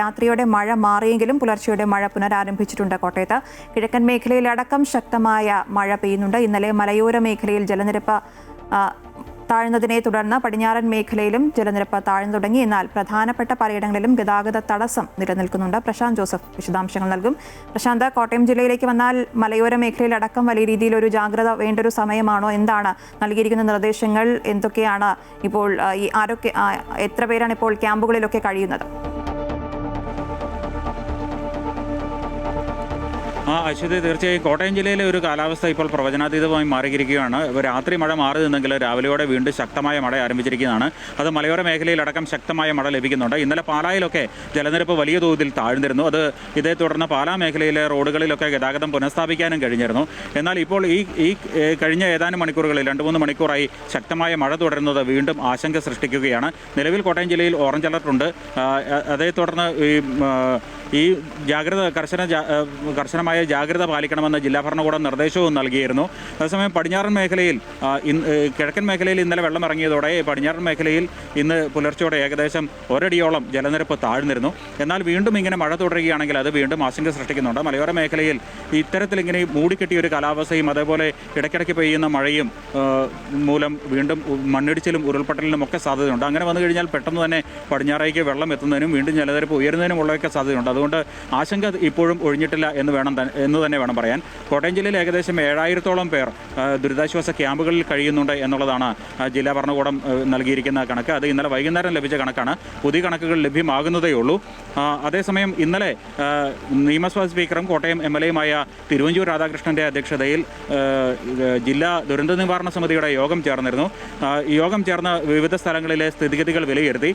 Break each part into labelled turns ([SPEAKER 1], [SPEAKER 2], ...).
[SPEAKER 1] രാത്രിയോടെ മഴ മാറിയെങ്കിലും പുലർച്ചെയോടെ മഴ പുനരാരംഭിച്ചിട്ടുണ്ട്. കോട്ടയത്ത് കിഴക്കൻ മേഖലയിലടക്കം ശക്തമായ മഴ പെയ്യുന്നുണ്ട്. ഇന്നലെ മലയോര മേഖലയിൽ ജലനിരപ്പ് താഴ്ന്നതിനെ തുടർന്ന് പടിഞ്ഞാറൻ മേഖലയിലും ജലനിരപ്പ് താഴ്ന്നു തുടങ്ങി. എന്നാൽ പ്രധാനപ്പെട്ട പലയിടങ്ങളിലും ഗതാഗത തടസ്സം നിലനിൽക്കുന്നുണ്ട്. പ്രശാന്ത് ജോസഫ് വിശദാംശങ്ങൾ നൽകും. പ്രശാന്ത്, കോട്ടയം ജില്ലയിലേക്ക് വന്നാൽ മലയോര മേഖലയിലടക്കം വലിയ രീതിയിൽ ഒരു ജാഗ്രത വേണ്ട ഒരു സമയമാണോ? എന്താണ് നൽകിയിരിക്കുന്ന നിർദ്ദേശങ്ങൾ? എന്തൊക്കെയാണ് ഇപ്പോൾ എത്ര പേരാണ് ഇപ്പോൾ ക്യാമ്പുകളിലൊക്കെ കഴിയുന്നത്?
[SPEAKER 2] അശ്വതി, തീർച്ചയായും കോട്ടയം ജില്ലയിലെ ഒരു കാലാവസ്ഥ ഇപ്പോൾ പ്രവചനാതീതമായി മാറിയിരിക്കുകയാണ്. രാത്രി മഴ മാറി നിന്നെങ്കിൽ രാവിലെയോടെ വീണ്ടും ശക്തമായ മഴ ആരംഭിച്ചിരിക്കുന്നതാണ്. അത് മലയോര മേഖലയിലടക്കം ശക്തമായ മഴ ലഭിക്കുന്നുണ്ട്. ഇന്നലെ പാലായിലൊക്കെ ജലനിരപ്പ് വലിയ തോതിൽ താഴ്ന്നിരുന്നു. ഇതേ തുടർന്ന് പാലാ മേഖലയിലെ റോഡുകളിലൊക്കെ ഗതാഗതം പുനഃസ്ഥാപിക്കാനും കഴിഞ്ഞിരുന്നു. എന്നാൽ ഇപ്പോൾ ഈ കഴിഞ്ഞ ഏതാനും മണിക്കൂറുകളിൽ 2-3 മണിക്കൂറായി ശക്തമായ മഴ തുടരുന്നത് വീണ്ടും ആശങ്ക സൃഷ്ടിക്കുകയാണ്. നിലവിൽ കോട്ടയം ജില്ലയിൽ ഓറഞ്ച് അലർട്ടുണ്ട്. അതേ തുടർന്ന് ഈ കർശനമായ ജാഗ്രത പാലിക്കണമെന്ന് ജില്ലാ ഭരണകൂടം നിർദ്ദേശവും നൽകിയിരുന്നു. അതേസമയം പടിഞ്ഞാറൻ മേഖലയിൽ കിഴക്കൻ മേഖലയിൽ ഇന്നലെ വെള്ളം ഇറങ്ങിയതോടെ പടിഞ്ഞാറൻ മേഖലയിൽ ഇന്ന് പുലർച്ചയോടെ ഏകദേശം ഒരടിയോളം ജലനിരപ്പ് താഴ്ന്നിരുന്നു. എന്നാൽ വീണ്ടും ഇങ്ങനെ മഴ തുടരുകയാണെങ്കിൽ അത് വീണ്ടും ആശങ്ക സൃഷ്ടിക്കുന്നുണ്ട്. മലയോര മേഖലയിൽ ഇത്തരത്തിൽ ഇങ്ങനെ മൂടിക്കെട്ടിയ ഒരു കാലാവസ്ഥയും അതേപോലെ ഇടയ്ക്കിടയ്ക്ക് പെയ്യുന്ന മഴയും മൂലം വീണ്ടും മണ്ണിടിച്ചിലും ഉരുൾപൊട്ടലിനും ഒക്കെ സാധ്യതയുണ്ട്. അങ്ങനെ വന്നു കഴിഞ്ഞാൽ പെട്ടെന്ന് തന്നെ പടിഞ്ഞാറേക്ക് വെള്ളം എത്തുന്നതിനും വീണ്ടും ജലനിരപ്പ് ഉയരുന്നതിനുമുള്ളതൊക്കെ സാധ്യതയുണ്ട്. അതുകൊണ്ട് ആശങ്ക ഇപ്പോഴും ഒഴിഞ്ഞിട്ടില്ല എന്ന് തന്നെ വേണം പറയാൻ. കോട്ടയം ജില്ലയിൽ ഏകദേശം 7000-ഓളം പേർ ദുരിതാശ്വാസ ക്യാമ്പുകളിൽ കഴിയുന്നുണ്ട് എന്നുള്ളതാണ് ജില്ലാ ഭരണകൂടം നൽകിയിരിക്കുന്ന കണക്ക്. അത് ഇന്നലെ വൈകുന്നേരം ലഭിച്ച കണക്കാണ്. പുതിയ കണക്കുകൾ ലഭ്യമാകുന്നതേ ഉള്ളൂ. അതേസമയം ഇന്നലെ നിയമസഭാ സ്പീക്കറും കോട്ടയം MLA-യുമായ തിരുവഞ്ചൂർ രാധാകൃഷ്ണന്റെ അധ്യക്ഷതയിൽ ജില്ലാ ദുരന്ത നിവാരണ സമിതിയുടെ യോഗം ചേർന്നിരുന്നു. യോഗം ചേർന്ന വിവിധ സ്ഥലങ്ങളിലെ സ്ഥിതിഗതികൾ വിലയിരുത്തി.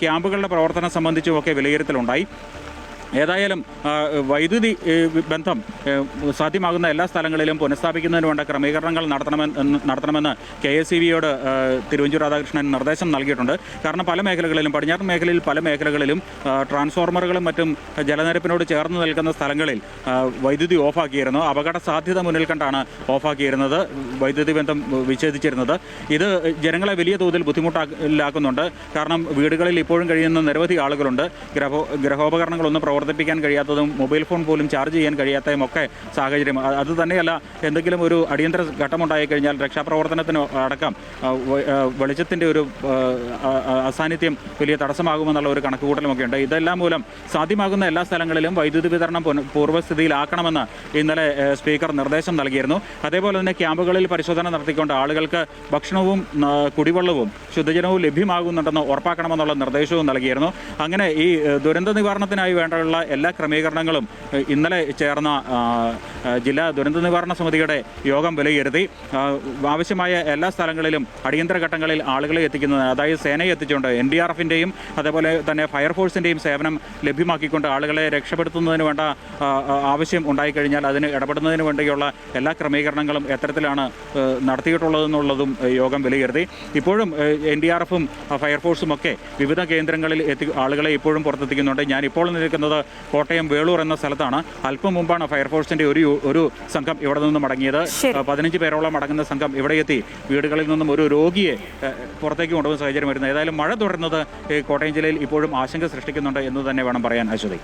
[SPEAKER 2] ക്യാമ്പുകളുടെ പ്രവർത്തനം സംബന്ധിച്ചുമൊക്കെ വിലയിരുത്തലുണ്ടായി. ഏതായാലും വൈദ്യുതി ബന്ധം സാധ്യമാകുന്ന എല്ലാ സ്ഥലങ്ങളിലും പുനഃസ്ഥാപിക്കുന്നതിന് വേണ്ട ക്രമീകരണങ്ങൾ നടത്തണമെന്ന് KSEB-യോട് തിരുവഞ്ചൂർ രാധാകൃഷ്ണൻ നിർദ്ദേശം നൽകിയിട്ടുണ്ട്. കാരണം പല മേഖലകളിലും പടിഞ്ഞാറൻ മേഖലയിൽ പല മേഖലകളിലും ട്രാൻസ്ഫോർമറുകളും മറ്റും ജലനിരപ്പിനോട് ചേർന്ന് നിൽക്കുന്ന സ്ഥലങ്ങളിൽ വൈദ്യുതി ഓഫാക്കിയിരുന്നു. അപകട സാധ്യത മുന്നിൽ കണ്ടാണ് ഓഫാക്കിയിരുന്നത്, വൈദ്യുതി ബന്ധം വിച്ഛേദിച്ചിരുന്നത്. ഇത് ജനങ്ങളെ വലിയ തോതിൽ ബുദ്ധിമുട്ടിലാക്കുന്നുണ്ട്. കാരണം വീടുകളിൽ ഇപ്പോഴും കഴിയുന്ന നിരവധി ആളുകളുണ്ട്. ഗൃഹോപകരണങ്ങളൊന്നും പ്രവർത്തിപ്പിക്കാൻ കഴിയാത്തതും മൊബൈൽ ഫോൺ പോലും ചാർജ് ചെയ്യാൻ കഴിയാത്തതും ഒക്കെ സാഹചര്യം. അതുതന്നെയല്ല, എന്തെങ്കിലും ഒരു അടിയന്തര ഘട്ടമുണ്ടായി കഴിഞ്ഞാൽ രക്ഷാപ്രവർത്തനത്തിന് അടക്കം വെളിച്ചത്തിൻ്റെ ഒരു അസാന്നിധ്യം വലിയ തടസ്സമാകുമെന്നുള്ള ഒരു കണക്കുകൂട്ടലുമൊക്കെ ഉണ്ട്. ഇതെല്ലാം മൂലം സാധ്യമാകുന്ന എല്ലാ സ്ഥലങ്ങളിലും വൈദ്യുതി വിതരണം പൂർവ്വസ്ഥിതിയിലാക്കണമെന്ന് ഇന്നലെ സ്പീക്കർ നിർദ്ദേശം നൽകിയിരുന്നു. അതേപോലെ തന്നെ ക്യാമ്പുകളിൽ പരിശോധന നടത്തിക്കൊണ്ട് ആളുകൾക്ക് ഭക്ഷണവും കുടിവെള്ളവും ശുദ്ധജലവും ലഭ്യമാകുന്നുണ്ടെന്ന് ഉറപ്പാക്കണമെന്നുള്ള നിർദ്ദേശവും നൽകിയിരുന്നു. അങ്ങനെ ഈ ദുരന്ത നിവാരണത്തിനായി വേണ്ടുള്ള എല്ലാ ക്രമീകരണങ്ങളും ഇന്നലെ ചേർന്ന ജില്ലാ ദുരന്ത നിവാരണ സമിതിയുടെ യോഗം വിലയിരുത്തി. ആവശ്യമായ എല്ലാ സ്ഥലങ്ങളിലും അടിയന്തര ഘട്ടങ്ങളിൽ ആളുകളെ എത്തിക്കുന്നതിന്, അതായത് സേനയെ എത്തിച്ചുകൊണ്ട് NDRF-ൻ്റെയും അതേപോലെ തന്നെ ഫയർഫോഴ്സിൻ്റെയും സേവനം ലഭ്യമാക്കിക്കൊണ്ട് ആളുകളെ രക്ഷപ്പെടുത്തുന്നതിന് വേണ്ട ആവശ്യം ഉണ്ടായിക്കഴിഞ്ഞാൽ അതിന് ഇടപെടുന്നതിന് വേണ്ടിയുള്ള എല്ലാ ക്രമീകരണങ്ങളും എത്തരത്തിലാണ് നടത്തിയിട്ടുള്ളതെന്നുള്ളതും യോഗം വിലയിരുത്തി. ഇപ്പോഴും NDRF-ഉം ഫയർഫോഴ്സും ഒക്കെ വിവിധ കേന്ദ്രങ്ങളിൽ ആളുകളെ ഇപ്പോഴും പുറത്തെത്തിക്കുന്നുണ്ട്. ഞാൻ ഇപ്പോൾ നിൽക്കുന്നത് കോട്ടയം വേളൂർ എന്ന സ്ഥലത്താണ്. അല്പം മുമ്പാണ് ഫയർഫോഴ്സിന്റെ ഒരു സംഘം ഇവിടെ നിന്നും മടങ്ങിയത്. 15 പേരോളം അടങ്ങുന്ന സംഘം ഇവിടെ എത്തി വീടുകളിൽ നിന്നും ഒരു രോഗിയെ പുറത്തേക്ക് കൊണ്ടുപോകുന്ന സാഹചര്യം വരുന്നത്. ഏതായാലും മഴ തുടരുന്നത് കോട്ടയം ജില്ലയിൽ ഇപ്പോഴും ആശങ്ക സൃഷ്ടിക്കുന്നുണ്ട് എന്ന് തന്നെ വേണം പറയാൻ. അശ്വതി.